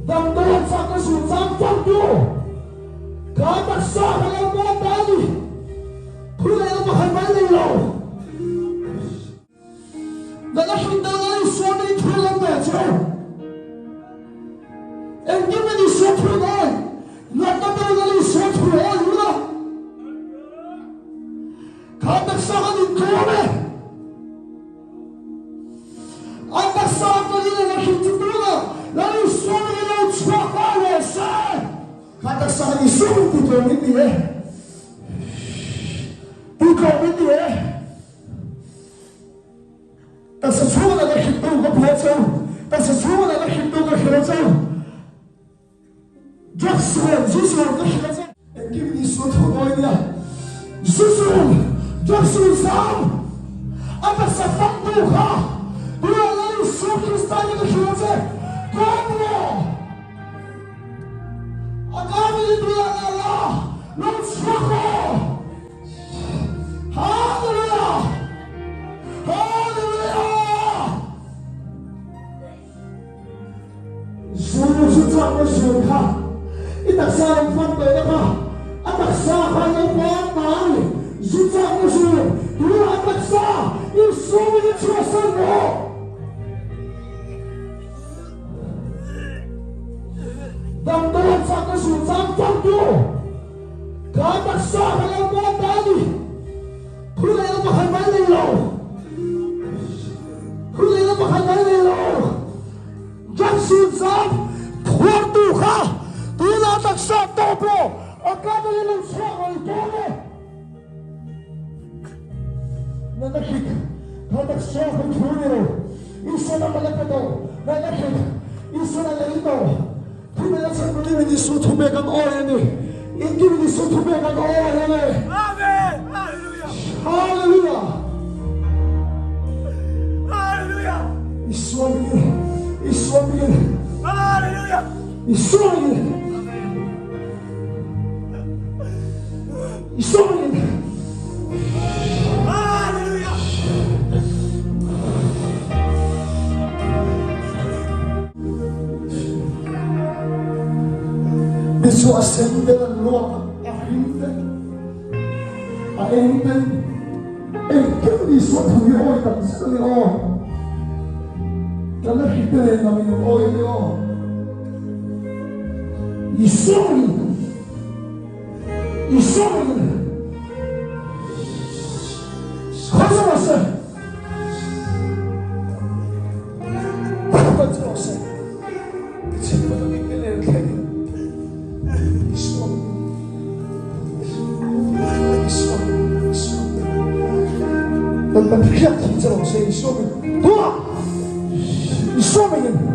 Damdalan sa kasunsan pagdo. Kataksa ka lang mga dali. Kulay ang makamalilaw. Nalahinda nga yung suwami ni Tulang Medyo. And given the suwami na nagtatawag nga yung suwami na yun. Kataksa ka ni Tulang. Ang taksa ka nila nakititula. Lalo yung suwami nila yung tsaka sir. Kataksa ka ni suwami dito hindi eh. Dito hindi eh.但是所有的行动和活着，但是所有的行动和活着，就是我就是我的活着。给你说错多一点，就是就是上，俺们是反对哈，不要让你说平三年的活着，管我，俺们的不要来了，弄错好，好的了，好。是这样的选看，一打下来反对的话，俺打下还能往哪里？是这样的选，如果俺打下，你说你做什么？当多人这个选择反对，俺打下还能往哪里？后来我们还买了喽，后来我们还买了喽，这选择。Waktu kah bila tak satu pun akan menilai suara itu. Nanakik, kalau suara itu isu nama lekado, nanakik isu nama itu. Tidak ada sebelum ini suatu megang orang ini, ini suatu megang orang ini. Amin, Haleluya, Haleluya, Haleluya. Isu ini, isu ini. Haleluya. Isorin. Isorin. Haleluya. Bisu ascende la nuova arriva. A ente. E che di suo tuo da solo. Dalla chitarra mi voglio. Isorin. 가져왔어. 가져왔어. 친구도 믿기를 캐리. 이소린. 넌 그냥 기절없어 이소린. 도와. 이소린.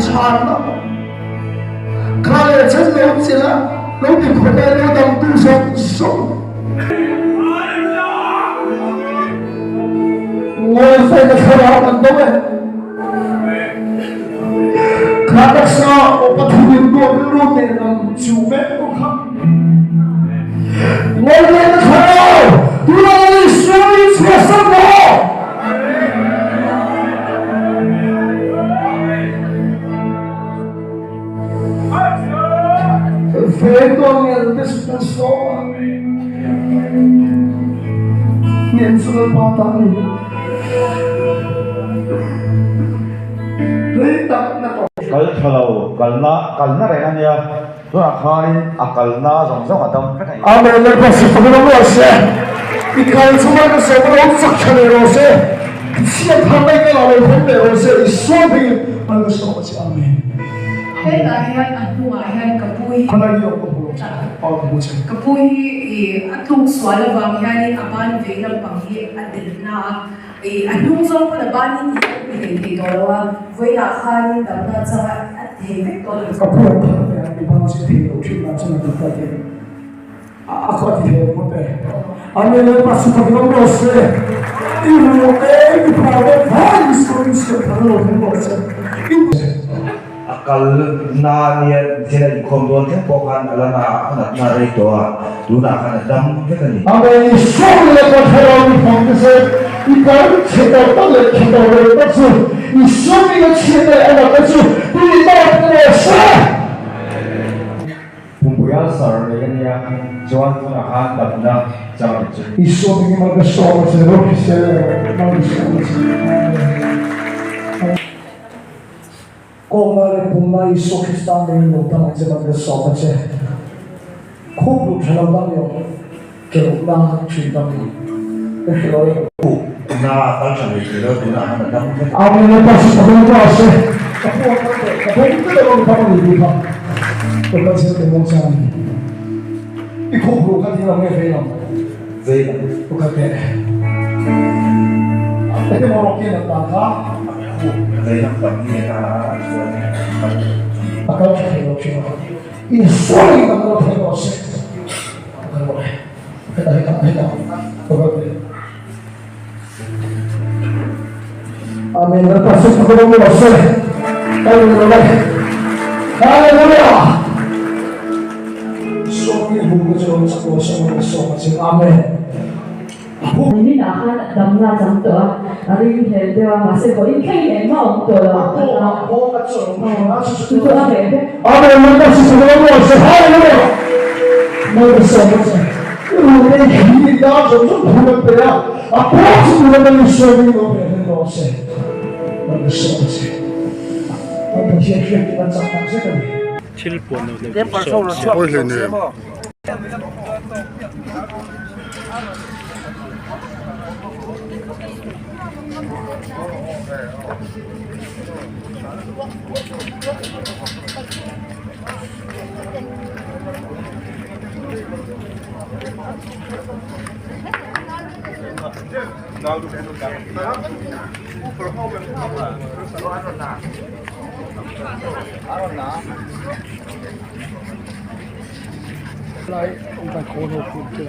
chán khai chân lâu chỉ là lâu thì khổ này lâu đồng tu sống ngồi phải là khá đó bằng đúng ấy khá đặc sao ở bắt thuyền đuổi luôn để làm chủ vết của khắp ngồi lên là khá đó tôi là người suy sẽ sắp đó Vergonha desse pessoa. Nem se levanta ali. Leita na to. Kal thalo kalna re ania tu akhain akalna zong adam ka nei Amen le pasi pagano mo se. Ikal suma ka se mo sakchane ro se. Sia thamai ka la le phone ro se. Isobi ang so si amen. Hei lahian anu ahian kapui. Kana yo ko po. Pau ko se. Kapui atung swala bang hian aban velam panghi adilna anung zong pa bani ni ni dolawa voila khan damna cha atheve to Kapu ang ibang si Tio Chima sa nagtatay. Ako at Tio mo pe. Amen le pasi pagano mo se. Ino e ipawe vai so pagano mo se. akal na nia sila ikondon ke pokan alana anak na reto tu na kan dam ke ni Amen so le ko thero ni phong se. Ikal cheta pale cheta le pasu. Iso mi le cheta ala pasu. Ni ta ko se. pumpuya sar le nia juan tu na kan dam na jam chu Iso mi ma ka so se ro ki se. Kung na iso Kristan na ino tamang sa mag-resolve siya. Kung lupa lang yun, kaya na chita mo. na kan sa le tu na kan dam ke Amin na pasi sa mga klase. Kapag ito lang ang pamalipa. Kapag sila mo sa amin. Ikubro ka din ang may velam. velam Ukate. Ito mo rokin at tangka. velam pagi na Akal siya kayo siya. Isuri ang mga kayo siya. Kita. Ukate. Amin na pasi sa mga klase. Hallelujah! So, ibubuo sa puso mo sa Amen. Ini nak kan damna jam tu hari ni dewa masih kau ini kain emma untuk tu tu apa ni? Amen. Maka sesuatu yang hallelujah. Maka sesuatu. Ini hidup dah jauh bukan pera. Apa sesuatu yang Yesus ini memberikan dosa. Maka sesuatu. Maka siapa kita cakap sekali. 会是呢。 来，我们口头พูดกัน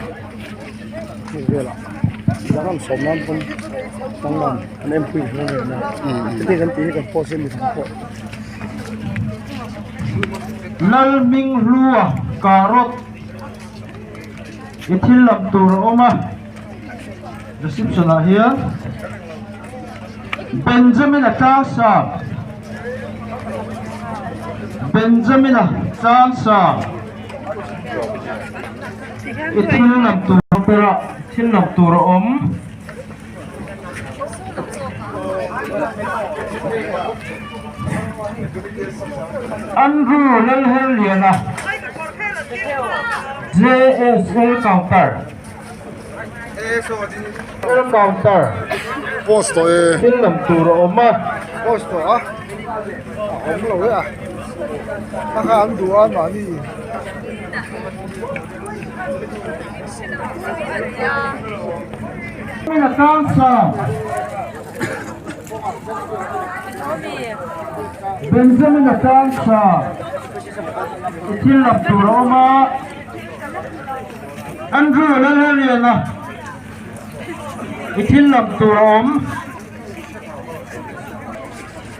นี่เวลาแล้วก็สมน้ำคนตั้งมันอันนี้พูดเรื่องนะที่กันตีกับโพสต์มีทั้งหมด lalming lua karot ithil lam tur oma reception a hian Benjamin Atasa ithil lam tur pera thil lam tur om Andrew Lalheliana JSL counter posto film turo oma posto ah không lỗi à các anh đủ ăn mà đi mina kansa Benjamin Akansa itin lam turoma Andrew Lalariana itin lam turom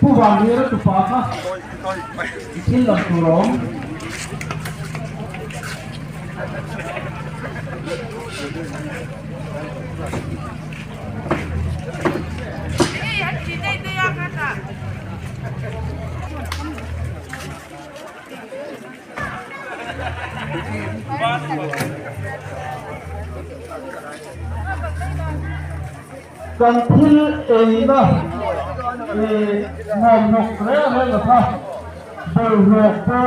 Puwangira Tupaka itin lam turom Kan thil na ngom nok le la tha bol nok ko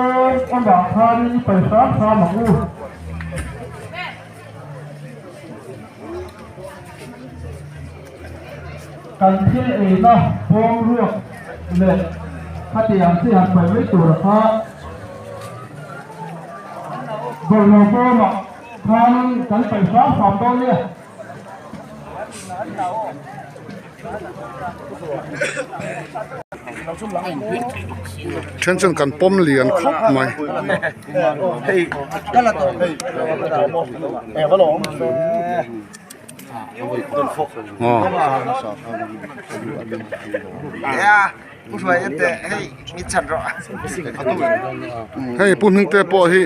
on ba khan paisa sa ma u kan thil na bom ruak le khatiang si han pai mai tur kha bol nok ko ma khan kan paisa sam don le chen chen kan pom lian khop mai hei pun hing te po hi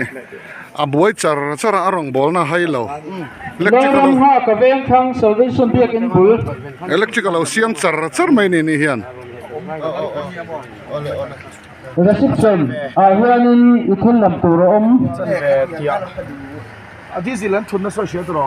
a buai char arong bol na hai lo electrical ha ka veng thang salvation biak in bul electrical siam char mai ni hian reception a hianin ithil lam tur om a diesel an thun na so she tro